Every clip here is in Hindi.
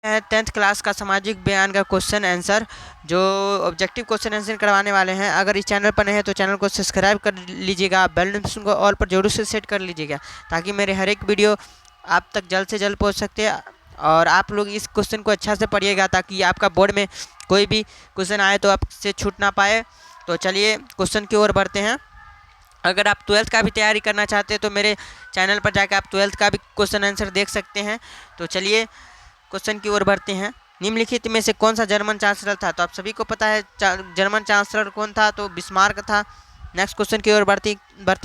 10th क्लास का सामाजिक बयान का क्वेश्चन आंसर, जो ऑब्जेक्टिव क्वेश्चन आंसर करवाने वाले हैं। अगर इस चैनल पर नए हैं तो चैनल को सब्सक्राइब कर लीजिएगा, बेल नोटिफिकेशन को ऑल पर जरूर से सेट कर लीजिएगा, ताकि मेरे हर एक वीडियो आप तक जल्द से जल्द पहुंच सकते हैं। और आप लोग इस क्वेश्चन को अच्छा से पढ़िएगा, ताकि आपका बोर्ड में कोई भी क्वेश्चन आए तो आपसे छूट ना पाए। तो चलिए क्वेश्चन की ओर बढ़ते हैं। अगर आप 12th का भी तैयारी करना चाहते हैं तो मेरे चैनल पर जाकर आप 12th का भी क्वेश्चन आंसर देख सकते हैं। तो चलिए क्वेश्चन की ओर बढ़ते हैं। निम्नलिखित में से कौन सा जर्मन चांसलर था? तो आप सभी को पता है जर्मन चांसलर कौन था, तो बिस्मार्क था। नेक्स्ट क्वेश्चन की ओर बढ़ते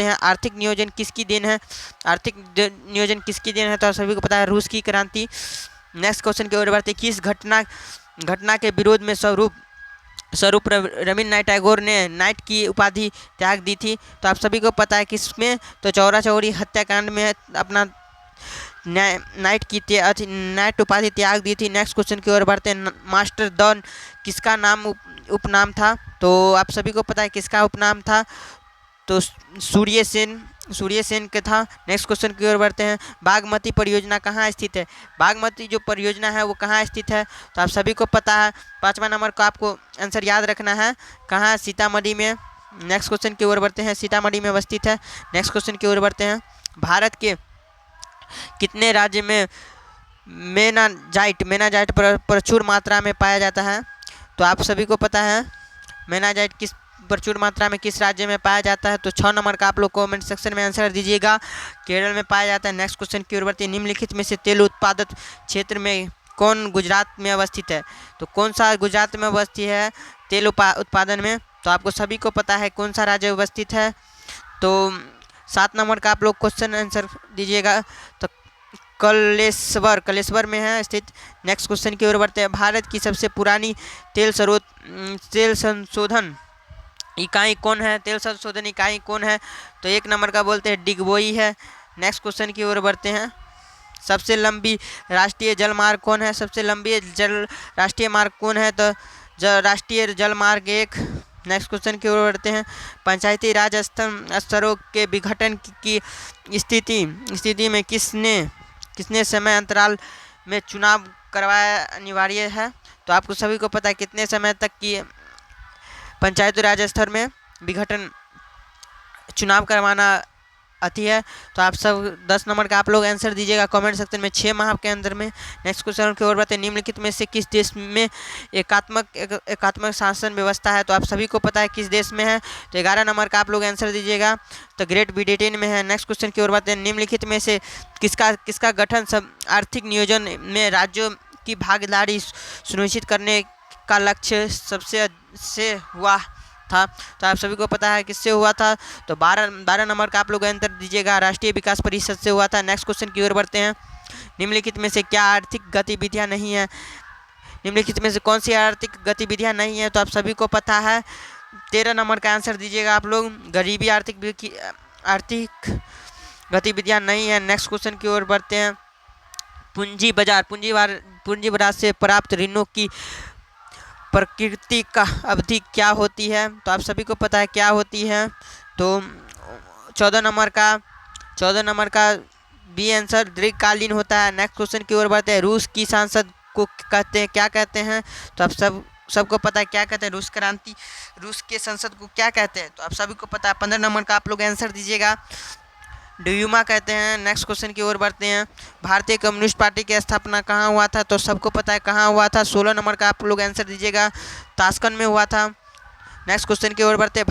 हैं। आर्थिक नियोजन किसकी देन है? आर्थिक नियोजन किसकी देन है? तो आप सभी को पता है रूस की क्रांति। नेक्स्ट क्वेश्चन की ओर बढ़ते हैं। किस घटना के विरोध में स्वरूप रविन्द्रनाथ टैगोर ने नाइट की उपाधि त्याग दी थी? तो आप सभी को पता है किसमें, तो चौरा चौरी हत्याकांड में अपना नाइट उपाधि त्याग दी थी। नेक्स्ट क्वेश्चन की ओर बढ़ते हैं। मास्टर डॉन किसका नाम उपनाम था? तो आप सभी को पता है किसका उपनाम था, तो सूर्य सेन का था। नेक्स्ट क्वेश्चन की ओर बढ़ते हैं। बागमती परियोजना कहाँ स्थित है? बागमती जो परियोजना है वो कहाँ स्थित है? तो आप सभी को पता है। 5वां नंबर का आपको आंसर याद रखना है, कहाँ? सीतामढ़ी में। नेक्स्ट क्वेश्चन की ओर बढ़ते हैं। सीतामढ़ी में अवस्थित है। नेक्स्ट क्वेश्चन की ओर बढ़ते हैं। भारत के कितने राज्य में मेनाजाइट प्रचुर मात्रा में पाया जाता है? तो आप सभी को पता है मेनाजाइट किस प्रचुर मात्रा में किस राज्य में पाया जाता है? तो 6 नंबर का आप लोग कमेंट सेक्शन में आंसर दीजिएगा। केरल में पाया जाता है। नेक्स्ट क्वेश्चन की ओर बढ़ते हैं। निम्नलिखित में से तेल उत्पादक क्षेत्र में कौन गुजरात में अवस्थित है? तो कौन सा गुजरात में अवस्थित है तेल उत्पादन में? तो आपको सभी को पता है कौन सा राज्य अवस्थित है। तो 7 नंबर का आप लोग क्वेश्चन आंसर दीजिएगा। तो कलेश्वर में है स्थित। नेक्स्ट क्वेश्चन की ओर बढ़ते हैं। भारत की सबसे पुरानी तेल संशोधन इकाई कौन है? तेल संशोधन इकाई कौन है? तो 1 नंबर का बोलते हैं डिगबोई है। नेक्स्ट क्वेश्चन की ओर बढ़ते हैं। सबसे लंबी राष्ट्रीय जलमार्ग कौन है? सबसे लंबी राष्ट्रीय मार्ग कौन है? तो राष्ट्रीय जलमार्ग 1। नेक्स्ट क्वेश्चन की ओर बढ़ते हैं। पंचायती राज स्तरों के विघटन की स्थिति में किसने समय अंतराल में चुनाव करवाया अनिवार्य है? तो आपको सभी को पता है कितने समय तक की पंचायती राज स्तर में विघटन चुनाव करवाना अति है। तो आप सब 10 नंबर का आप लोग आंसर दीजिएगा कमेंट सेक्शन में 6 माह के अंदर में। नेक्स्ट क्वेश्चन की ओर बढ़ते हैं। निम्नलिखित में से किस देश में एकात्मक शासन व्यवस्था है? तो आप सभी को पता है किस देश में है। तो 11 नंबर का आप लोग आंसर दीजिएगा। तो ग्रेट ब्रिटेन में है। नेक्स्ट क्वेश्चन की ओर बढ़ते हैं। निम्नलिखित में से किसका गठन सब आर्थिक नियोजन में राज्यों की भागीदारी सुनिश्चित करने का लक्ष्य से हुआ था? तो आप सभी को पता है किससे हुआ था। तो 12 नंबर का आप लोग आंसर दीजिएगा। राष्ट्रीय विकास परिषद से हुआ था। नेक्स्ट क्वेश्चन की ओर बढ़ते हैं। निम्नलिखित में से क्या आर्थिक गतिविधियां नहीं है? निम्नलिखित में से कौन सी आर्थिक गतिविधियां नहीं है? तो आप सभी को पता है 13 नंबर का आंसर दीजिएगा आप लोग। गरीबी आर्थिक गतिविधियां नहीं है। नेक्स्ट क्वेश्चन की ओर बढ़ते हैं। पूंजी बाजार से प्राप्त ऋणों की प्रकृति का अवधि क्या होती है? तो आप सभी को पता है क्या होती है। तो 14 नंबर का बी आंसर दीर्घकालीन होता है। नेक्स्ट क्वेश्चन की ओर बढ़ते हैं। रूस की सांसद को क्या कहते हैं? तो आप सबको पता है क्या कहते हैं। रूस के संसद को क्या कहते हैं? तो आप सभी को पता है। 15 नंबर का आप लोग आंसर दीजिएगा। ड्यूमा कहते हैं। नेक्स्ट क्वेश्चन की ओर बढ़ते हैं। भारतीय कम्युनिस्ट पार्टी की स्थापना कहाँ हुआ था? तो सबको पता है कहाँ हुआ था। 16 नंबर का आप लोग आंसर दीजिएगा। ताशकंद में हुआ था। नेक्स्ट क्वेश्चन की ओर बढ़ते हैं।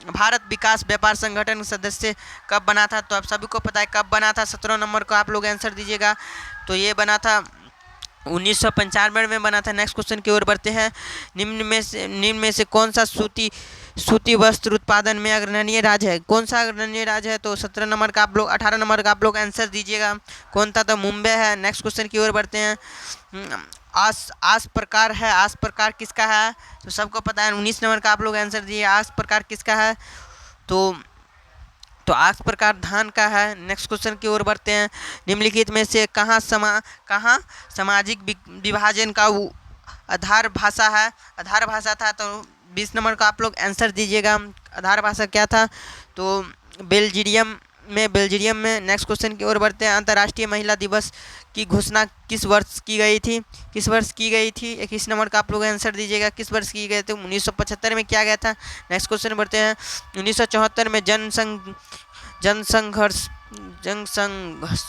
भारत विकास व्यापार संगठन सदस्य कब बना था? तो आप सभी को पता है कब बना था। 17 नंबर को आप लोग आंसर दीजिएगा। तो ये बना था 1995 में बना था। नेक्स्ट क्वेश्चन की ओर बढ़ते हैं। निम्न में से कौन सा सूती वस्त्र उत्पादन में अग्रणी राज्य है? कौन सा अग्रणी राज्य है? तो 18 नंबर का आप लोग आंसर दीजिएगा। कौन था? तो मुंबई है। नेक्स्ट क्वेश्चन की ओर बढ़ते हैं। आस प्रकार किसका है? तो सबको पता है। 19 नंबर का आप लोग आंसर दिए। आस प्रकार किसका है? तो आस प्रकार धान का है। नेक्स्ट क्वेश्चन की ओर बढ़ते हैं। निम्नलिखित में से कहाँ सामाजिक विभाजन का आधार भाषा है? आधार भाषा था। तो 20 नंबर का आप लोग आंसर दीजिएगा। आधार भाषा क्या था? तो में बेल्जियम में। नेक्स्ट क्वेश्चन की ओर बढ़ते हैं। अंतर्राष्ट्रीय महिला दिवस की घोषणा किस वर्ष की गई थी? किस वर्ष की गई थी? 21 नंबर का आप लोग आंसर दीजिएगा। किस वर्ष की गई थी? 1975 में किया गया था। नेक्स्ट क्वेश्चन बढ़ते हैं। 1974 में जनसंघर्ष जनसंघर्ष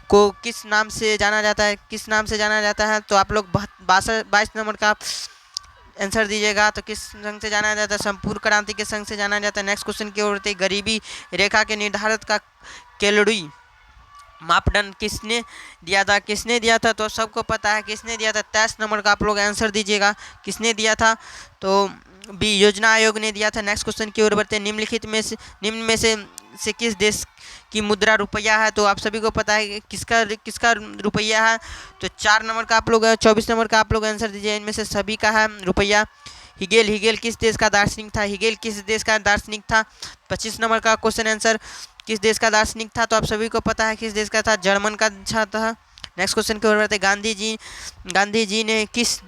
को किस नाम से जाना जाता है? किस नाम से जाना जाता है? तो आप लोग 22 नंबर का आंसर दीजिएगा। तो किस संघ से जाना जाता है? संपूर्ण क्रांति के संघ से जाना जाता है। नेक्स्ट क्वेश्चन की ओर बढ़ते हैं। गरीबी रेखा के निर्धारित का कैलोरी मापदंड किसने दिया था? किसने दिया था? तो सबको पता है किसने दिया था। 23 नंबर का आप लोग आंसर दीजिएगा। किसने दिया था? तो बी योजना आयोग ने दिया था। नेक्स्ट क्वेश्चन की ओर बढ़ते हैं। निम्न में से किस देश की मुद्रा रुपया है? तो आप सभी को पता है किसका रुपया है। तो 4 नंबर का आप लोग 24 नंबर का आप लोग आंसर दीजिए। इनमें से सभी का है रुपया। हिगेल किस देश का दार्शनिक था? हिगेल किस देश का दार्शनिक था? 25 नंबर का क्वेश्चन आंसर किस देश का दार्शनिक था? तो आप सभी को पता है किस देश का था। जर्मन का था। नेक्स्ट क्वेश्चन की ओर बढ़ते हैं। गांधी जी ने किस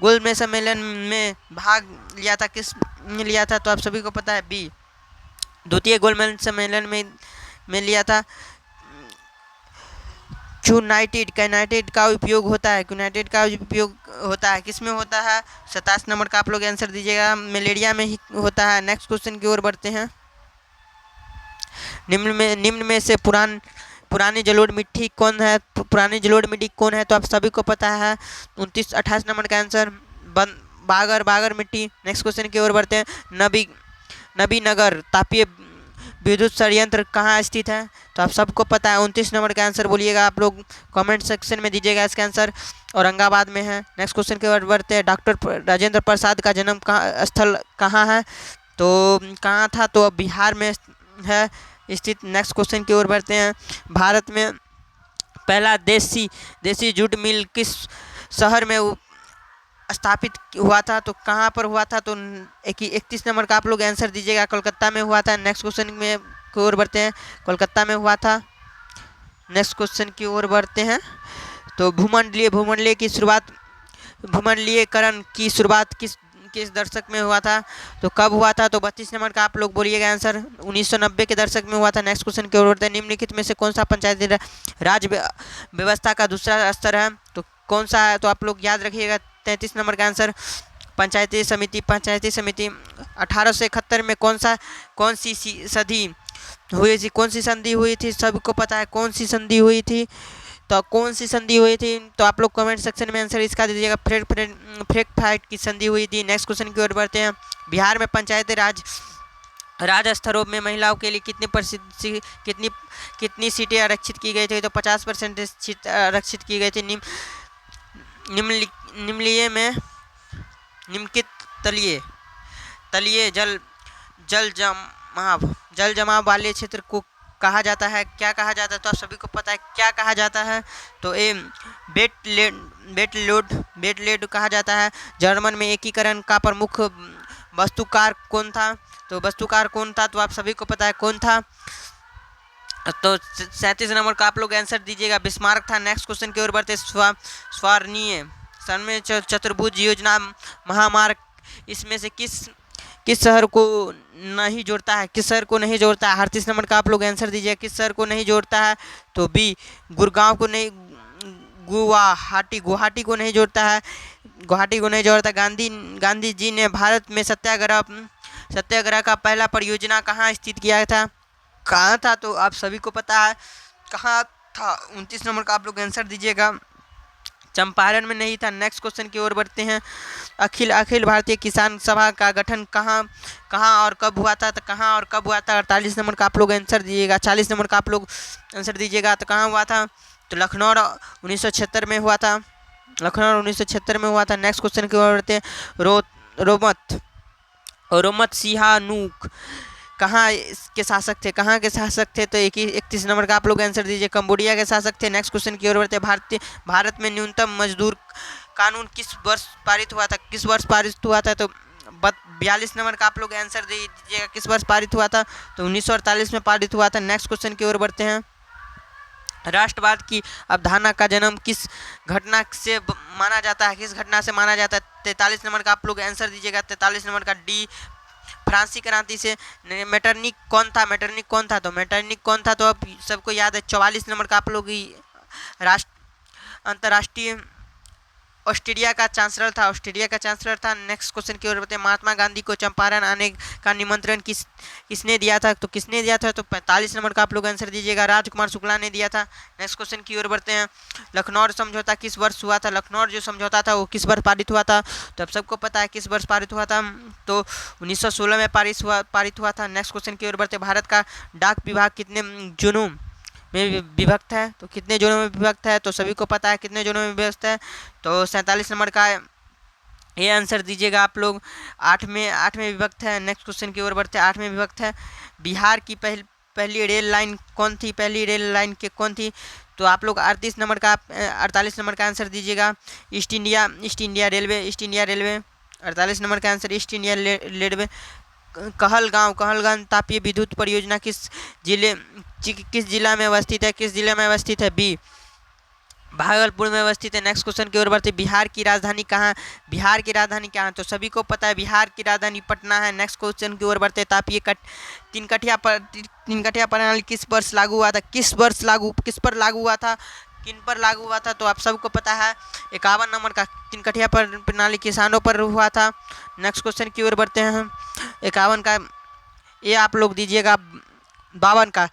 गोलमेज सम्मेलन में भाग लिया था? किस लिया था? तो आप सभी को पता है बी द्वितीय गोलमेज सम्मेलन में लिया था। यूनाइटेड का उपयोग होता है। यूनाइटेड का उपयोग होता है किस में होता है? 27 नंबर का आप लोग आंसर दीजिएगा। मलेरिया में ही होता है। नेक्स्ट क्वेश्चन की ओर बढ़ते हैं। निम्न में से पुरानी जलोढ़ मिट्टी कौन है? पुरानी जलोढ़ मिट्टी कौन है? तो आप सभी को पता है 28 नंबर का आंसर बागर मिट्टी। नेक्स्ट क्वेश्चन की ओर बढ़ते हैं। नबीनगर तापीय विद्युत संयंत्र कहाँ स्थित है? तो आप सबको पता है। 29 नंबर का आंसर बोलिएगा। आप लोग कमेंट सेक्शन में दीजिएगा। इसका आंसर औरंगाबाद में है। नेक्स्ट क्वेश्चन की ओर बढ़ते हैं। डॉक्टर राजेंद्र प्रसाद का जन्म स्थल कहाँ है? तो कहाँ था? तो बिहार में है स्थित। नेक्स्ट क्वेश्चन की ओर बढ़ते हैं। भारत में पहला देसी जूट मिल किस शहर में स्थापित हुआ था? तो कहाँ पर हुआ था? तो 31 नंबर का आप लोग आंसर दीजिएगा। कोलकाता में हुआ था। नेक्स्ट क्वेश्चन में की ओर बढ़ते हैं। कोलकाता में हुआ था। नेक्स्ट क्वेश्चन की ओर बढ़ते हैं। तो भूमंडलीयकरण की शुरुआत किस दशक में हुआ था? तो कब हुआ था? तो 32 नंबर का आप लोग बोलिएगा आंसर। 1990 के दशक में हुआ था। नेक्स्ट क्वेश्चन की ओर बढ़ते हैं। निम्नलिखित में से कौन सा पंचायती राज व्यवस्था का दूसरा स्तर है? तो कौन सा है? तो आप लोग याद रखिएगा। 33 नंबर का आंसर पंचायती समिति 1871 में कौन सी संधि हुई थी? कौन सी संधि हुई थी? सबको पता है कौन सी संधि हुई थी। तो कौन सी संधि हुई थी? तो आप लोग कमेंट सेक्शन में आंसर इसका दीजिएगा। फ्रेक फाइट की संधि हुई थी। नेक्स्ट क्वेश्चन की ओर बढ़ते हैं। बिहार में पंचायती राज स्तरों में महिलाओं के लिए कितनी सीटें आरक्षित की गई थी? तो 50% सीट आरक्षित की गई थी। निम्नलिखित तलीय जल जमाव वाले क्षेत्र को कहा जाता है? क्या कहा जाता है? तो आप सभी को पता है क्या कहा जाता है। तो ए बेटलेड कहा जाता है। जर्मन में एकीकरण का प्रमुख वास्तुकार कौन था? तो वास्तुकार कौन था? तो आप सभी को पता है कौन था। तो 37 नंबर का आप लोग आंसर दीजिएगा। बिस्मार्क था। नेक्स्ट क्वेश्चन की ओर बढ़ते। स्वारणीय चतुर्भुज योजना महामार्ग इसमें से किस शहर को नहीं जोड़ता है? किस शहर को नहीं जोड़ता है? 38 नंबर का आप लोग आंसर दीजिए। किस शहर को नहीं जोड़ता है? तो बी गुड़गांव को नहीं, गुवाहाटी को नहीं जोड़ता है। गुवाहाटी को नहीं जोड़ता। गांधी जी ने भारत में सत्याग्रह का पहला परियोजना कहाँ स्थित किया था? कहाँ था? तो आप सभी को पता है कहाँ था। 29 नंबर का आप लोग आंसर दीजिएगा। चंपारण में नहीं था। नेक्स्ट क्वेश्चन की ओर बढ़ते हैं। अखिल भारतीय किसान सभा का गठन कहाँ और कब हुआ था? तो कहाँ और कब हुआ था? 48 नंबर का आप लोग आंसर दीजिएगा। 40 नंबर का आप लोग आंसर दीजिएगा। तो कहाँ हुआ था? तो लखनऊ 1976 में हुआ था। लखनऊ 1976 में हुआ था। नेक्स्ट क्वेश्चन की ओर बढ़ते हैं। रोमत सिंहानूक कहाँ के शासक थे? कहाँ के शासक थे? तो 31 नंबर का आप लोग आंसर दीजिए। कंबोडिया के शासक थे। नेक्स्ट क्वेश्चन की ओर बढ़ते हैं। भारत में न्यूनतम मजदूर कानून किस वर्ष पारित हुआ था? किस वर्ष पारित हुआ था? तो 42 नंबर का आप लोग आंसर दीजिएगा। किस वर्ष पारित हुआ था? तो 1948 में पारित हुआ था। नेक्स्ट क्वेश्चन की ओर बढ़ते हैं। राष्ट्रवाद की अवधारणा का जन्म किस घटना से माना जाता है? किस घटना से माना जाता है? 43 नंबर का आप लोग आंसर दीजिएगा। 43 नंबर का डी फ्रांसीसी क्रांति से। मेटरनिक कौन था? मेटरनिक कौन था? तो मेटरनिक कौन था? तो अब सबको याद है, 44 नंबर का आप लोग राष्ट्र अंतर्राष्ट्रीय ऑस्ट्रेलिया का चांसलर था, ऑस्ट्रेलिया का चांसलर था। नेक्स्ट क्वेश्चन की ओर बढ़ते हैं। महात्मा गांधी को चंपारण आने का निमंत्रण किसने दिया था? तो किसने दिया था? तो 45 नंबर का आप लोग आंसर दीजिएगा, राजकुमार शुक्ला ने दिया था। नेक्स्ट क्वेश्चन की ओर बढ़ते हैं। लखनऊ समझौता किस वर्ष हुआ था? लखनऊ जो समझौता था वो किस वर्ष पारित हुआ था? तो अब सबको पता है किस वर्ष पारित हुआ था, तो 1916 में पारित हुआ था। नेक्स्ट क्वेश्चन की ओर बढ़ते। भारत का डाक विभाग कितने जोनों में विभक्त है? तो कितने जोनों में विभक्त है? तो सभी को पता है कितने जोनों में विभक्त है, तो 47 नंबर का ये आंसर दीजिएगा आप लोग। 8 में विभक्त है। नेक्स्ट क्वेश्चन की ओर बढ़ते हैं। 8 में विभक्त है। बिहार की पहली रेल लाइन कौन थी? पहली रेल लाइन के कौन थी? तो आप लोग 48 नंबर का आंसर दीजिएगा। East India railway. 48 नंबर का answer east India railway. Kahalgaon तापीय विद्युत परियोजना किस जिला में अवस्थित है? किस जिले में अवस्थित है? बी, भागलपुर में अवस्थित है। नेक्स्ट क्वेश्चन की ओर बढ़ते। बिहार की राजधानी कहाँ? बिहार की राजधानी कहाँ? तो सभी को पता है बिहार की राजधानी पटना है। नेक्स्ट क्वेश्चन की ओर बढ़ते। तापीय तीन कठिया प्रणाली किस वर्ष लागू हुआ था? किस पर लागू हुआ था? किन पर लागू हुआ था? तो आप सबको पता है 51 नंबर का तीन कठिया प्रणाली किसानों पर हुआ था। नेक्स्ट क्वेश्चन की ओर बढ़ते हैं हम। 51 का ये आप लोग दीजिएगा। 52 का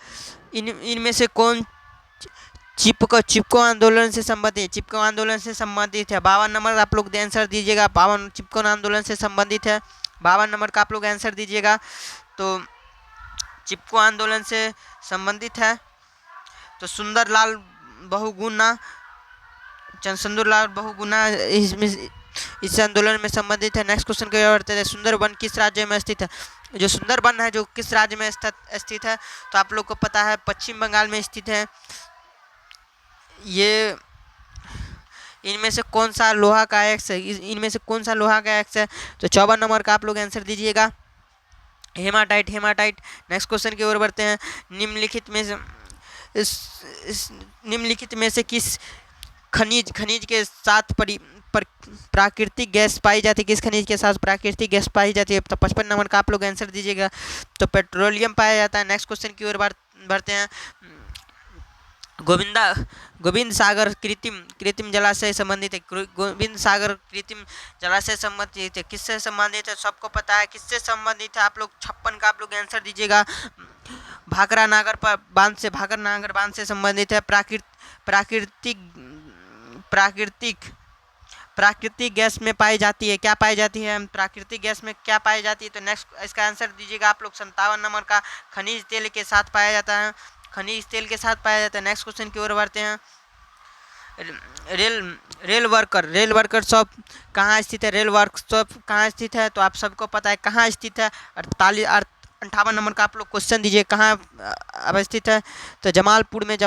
इनमें से कौन चिपको आंदोलन से संबंधित? चिपको आंदोलन से संबंधित है। 52 नंबर आप लोग आंसर दीजिएगा। 52 चिपको आंदोलन से संबंधित है। 52 नंबर का आप लोग आंसर दीजिएगा। तो चिपको आंदोलन से संबंधित है तो सुंदरलाल बहुगुणा इस आंदोलन में संबंधित है। नेक्स्ट क्वेश्चन के बढ़ते हैं। सुंदरबन किस राज्य में स्थित है? जो सुंदरबन है जो किस राज्य में स्थित है? तो आप लोग को पता है पश्चिम बंगाल में स्थित है। ये इनमें से कौन सा लोहा का एक्स है? तो 54 नंबर का आप लोग आंसर दीजिएगा। हेमाटाइट। नेक्स्ट क्वेश्चन की ओर बढ़ते हैं। निम्नलिखित में से किस खनिज के साथ प्राकृतिक गैस पाई जाती है? किस खनिज के साथ प्राकृतिक गैस पाई जाती है? तो 55 नंबर का आप लोग आंसर दीजिएगा। तो पेट्रोलियम पाया जाता है। नेक्स्ट क्वेश्चन की ओर बढ़ते हैं। गोविंद सागर कृत्रिम जलाशय संबंधित है। गोविंद सागर कृत्रिम जलाशय संबंधित है। किससे संबंधित है? सबको पता है किससे संबंधित है। आप लोग 56 का आप लोग आंसर दीजिएगा। भाखरा नागर बांध से संबंधित है। प्राकृतिक गैस में पाई जाती है। क्या पाई जाती है? प्राकृतिक गैस में क्या पाई जाती है? तो नेक्स्ट इसका आंसर दीजिएगा आप लोग। 57 नंबर का खनिज तेल के साथ पाया जाता है। नेक्स्ट क्वेश्चन की ओर बढ़ते हैं। रेल वर्कशॉप कहाँ स्थित है? कहाँ स्थित है? तो आप सबको पता है कहाँ स्थित है। 58 नंबर का आप लोग क्वेश्चन दीजिए कहाँ अवस्थित है? तो जमालपुर में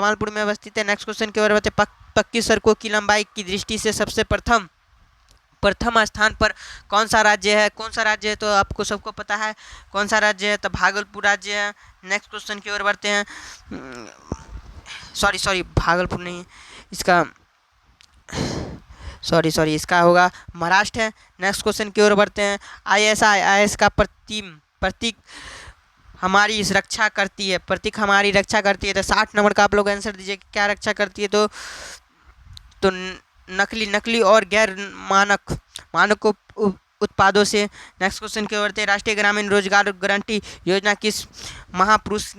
अवस्थित है। नेक्स्ट क्वेश्चन की ओर बढ़ते। पक्की सड़कों की लंबाई की दृष्टि से सबसे प्रथम स्थान पर कौन सा राज्य है? तो आपको सबको पता है कौन सा राज्य है। तो भागलपुर राज्य है। नेक्स्ट क्वेश्चन की ओर बढ़ते हैं। सॉरी भागलपुर नहीं, इसका इसका होगा महाराष्ट्र है। नेक्स्ट क्वेश्चन की ओर बढ़ते हैं। ISI का प्रतीक हमारी रक्षा करती है। तो 60 नंबर का आप लोग आंसर दीजिए क्या रक्षा करती है? तो नकली और गैर मानक उत्पादों से। नेक्स्ट क्वेश्चन की ओर बढ़ते हैं। राष्ट्रीय ग्रामीण रोजगार गारंटी योजना किस महापुरुष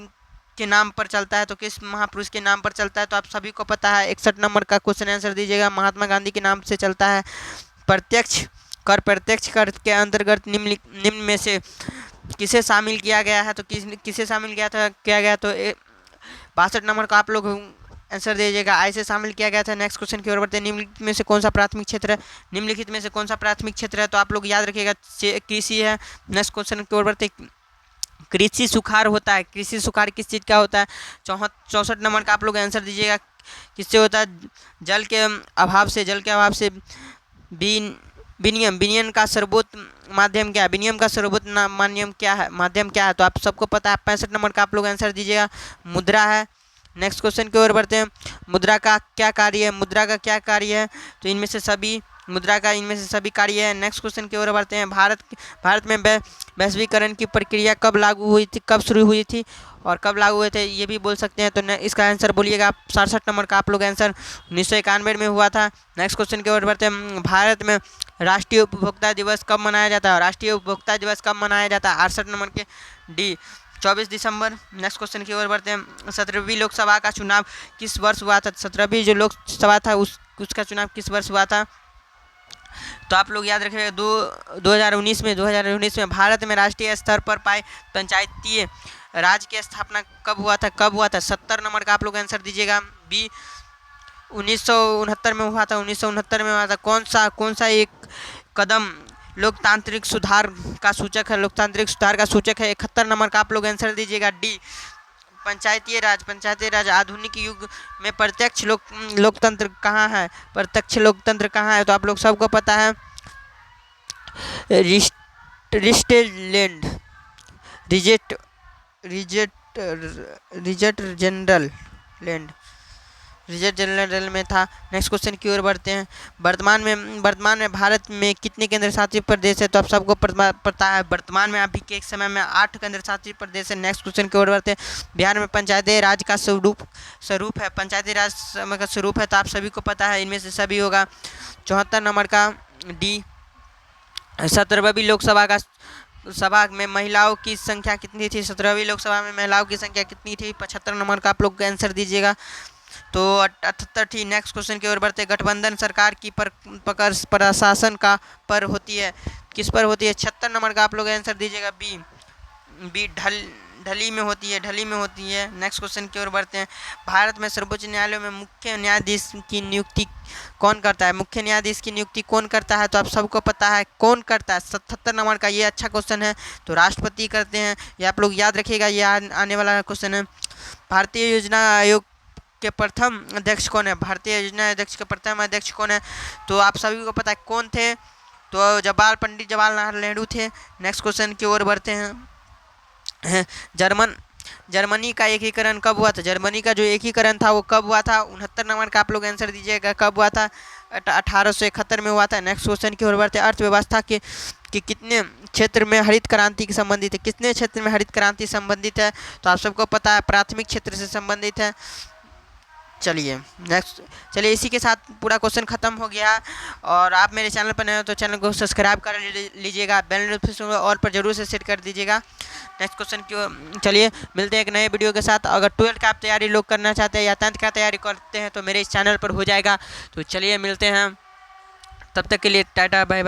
के नाम पर चलता है? तो किस महापुरुष के नाम पर चलता है? तो आप सभी को पता है। 61 नंबर का क्वेश्चन आंसर दीजिएगा। महात्मा गांधी के नाम से चलता है। प्रत्यक्ष कर के अंतर्गत निम्न में से किसे शामिल किया गया है? तो किसे शामिल किया गया? तो 62 नंबर का आप लोग आंसर दीजिएगा। आई से शामिल किया गया था। नेक्स्ट क्वेश्चन की ओर बढ़ते हैं। निम्नलिखित में से कौन सा प्राथमिक क्षेत्र है? तो आप लोग याद रखिएगा कृषि है। नेक्स्ट क्वेश्चन की ओर बढ़ते। कृषि सुखाड़ होता है। कृषि सुखाड़ किस चीज़ का होता है? 64 नंबर का आप लोग आंसर दीजिएगा। किससे होता है? जल के अभाव से। विनियम का सर्वोत्तम माध्यम क्या है? तो आप सबको पता है। 65 नंबर का आप लोग आंसर दीजिएगा। मुद्रा है। नेक्स्ट क्वेश्चन की ओर बढ़ते हैं। मुद्रा का क्या कार्य है? मुद्रा का क्या कार्य है? तो इनमें से सभी मुद्रा का इनमें से सभी कार्य है। नेक्स्ट क्वेश्चन की ओर बढ़ते हैं। भारत में वैश्वीकरण की प्रक्रिया कब लागू हुई थी, कब शुरू हुई थी और कब लागू हुए थे, ये भी बोल सकते हैं। तो इसका आंसर बोलिएगा। 67 नंबर का आप लोग आंसर 1991 में हुआ था। नेक्स्ट क्वेश्चन की ओर बढ़ते हैं। भारत में राष्ट्रीय उपभोक्ता दिवस कब मनाया जाता है? राष्ट्रीय उपभोक्ता दिवस कब मनाया जाता है? 68 नंबर के डी 24 दिसंबर। नेक्स्ट क्वेश्चन की ओर बढ़ते हैं। 17वीं लोकसभा का चुनाव किस वर्ष हुआ था? 17वीं जो लोकसभा था उसका चुनाव किस वर्ष हुआ था? तो आप लोग याद रखिएगा 2019 में भारत में राष्ट्रीय स्तर पर पाए पंचायतीय राज की स्थापना कब हुआ था? 70 नंबर का आप लोग आंसर दीजिएगा। बी 1969 में हुआ था। 1969 में हुआ था। कौन सा एक कदम लोकतांत्रिक सुधार का सूचक है? लोकतांत्रिक सुधार का सूचक है। 71 नंबर का आप लोग आंसर दीजिएगा। डी पंचायतीय राज। आधुनिक युग में प्रत्यक्ष लोकतंत्र कहाँ है? प्रत्यक्ष लोकतंत्र कहाँ है? तो आप लोग सबको पता है रिस्टेलैंड रिजर्व जनरल में था। नेक्स्ट क्वेश्चन की ओर बढ़ते हैं। वर्तमान में भारत में कितने केंद्र शासित प्रदेश है? तो आप सबको पता है वर्तमान में अभी के एक समय में 8 केंद्र शासित प्रदेश है। नेक्स्ट क्वेश्चन की ओर बढ़ते हैं। बिहार में पंचायती राज का स्वरूप है। पंचायती राज का स्वरूप है तो आप सभी को पता है, इनमें से सभी होगा। 74 नंबर का डी 17वीं लोकसभा में महिलाओं की संख्या कितनी थी? 17वीं लोकसभा में महिलाओं की संख्या कितनी थी? 75 नंबर का आप लोग आंसर दीजिएगा। तो 78 थी। नेक्स्ट क्वेश्चन की ओर बढ़ते। गठबंधन सरकार की पकड़ प्रशासन का पर होती है, किस पर होती है? 76 नंबर का आप लोग आंसर दीजिएगा। बी ढली में होती है। नेक्स्ट क्वेश्चन की ओर बढ़ते हैं। भारत में सर्वोच्च न्यायालय में मुख्य न्यायाधीश की नियुक्ति कौन करता है? मुख्य न्यायाधीश की नियुक्ति कौन करता है? तो आप सबको पता है कौन करता है। 77 नंबर का ये अच्छा क्वेश्चन है। तो राष्ट्रपति करते हैं, ये आप लोग याद रखिएगा, ये आने वाला क्वेश्चन है। भारतीय योजना आयोग के प्रथम अध्यक्ष कौन है? भारतीय योजना अध्यक्ष के प्रथम अध्यक्ष कौन है? तो आप सभी को पता है कौन थे? तो पंडित जवाहरलाल नेहरू थे। नेक्स्ट क्वेश्चन की ओर बढ़ते हैं। जर्मनी का एकीकरण कब हुआ था? जर्मनी का जो एकीकरण था वो कब हुआ था? 69 नंबर का आप लोग आंसर दीजिएगा। कब हुआ था? 1871 में हुआ था। नेक्स्ट क्वेश्चन की ओर बढ़ते हैं। अर्थव्यवस्था के कितने क्षेत्र में हरित क्रांति के संबंधित है? कितने क्षेत्र में हरित क्रांति संबंधित है? तो आप सबको पता है प्राथमिक क्षेत्र से संबंधित है। चलिए इसी के साथ पूरा क्वेश्चन खत्म हो गया। और आप मेरे चैनल पर नए हो तो चैनल को सब्सक्राइब कर लीजिएगा, बेल नोटिफिकेशन ऑल पर जरूर से सेट कर दीजिएगा। नेक्स्ट क्वेश्चन की चलिए मिलते हैं एक नए वीडियो के साथ। अगर 12th का आप तैयारी लोग करना चाहते हैं या 10th का तैयारी करते हैं तो मेरे इस चैनल पर हो जाएगा। तो चलिए मिलते हैं, तब तक के लिए टाटा बाय बाय।